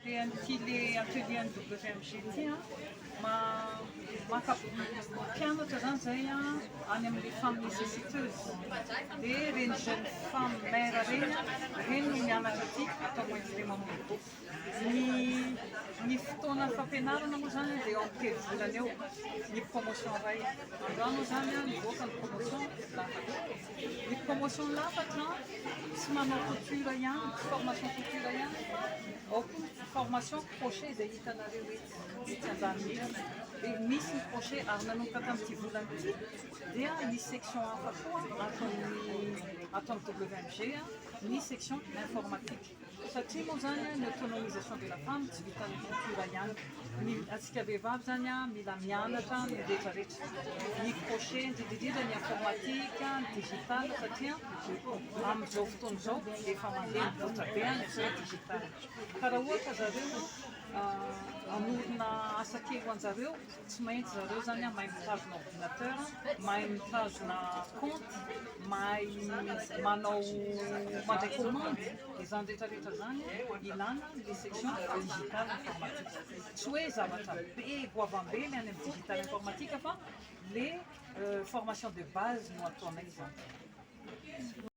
Le atelier WMG ty mpianatra zany zay any amin'le femme nécessiteuse. Dia reny jeune femme mère reny no mianatra aty atao moindre mamono. Ny fotoana fampianarana moa zany dia eo amin'ny telo volana eo ny promotion iray. Androany zany nivoaka ny promotion lafatra. Ny promotion lafatra tsy manao couture ihany, formation couture ihany, ao formation crochet izay hitanareo ety an-dranohitra. Dia misy ny crochet ary nanomboka tamin'ity volana ity dia ny section hafa koa atao amin'ny WMG ny section informatique. Satria moa zany ny autonomisation de la femme tsy vitan'ny couture ihany. Antsika vehivavy zany mila mianatra ny rehetrarehetra. Ny crochet indrindrindrindra ny informatique, ny digital satria amin'izao fotoana izao efa mandeha mivoatra be ny resaka digital. Ka raha ohatra zareo amorona asa kely ho anjareo, tsy maintsy zareo zany mahay mitazona ordinateur, mahay mitazona compte, mahay manao mandray commande. Izany rehetrarehetra zany ilana le section digital informatique. Tsy hoe zavatra be goavam-be ny any amin'ny digital informatique fa le formation de base no ataonay zany.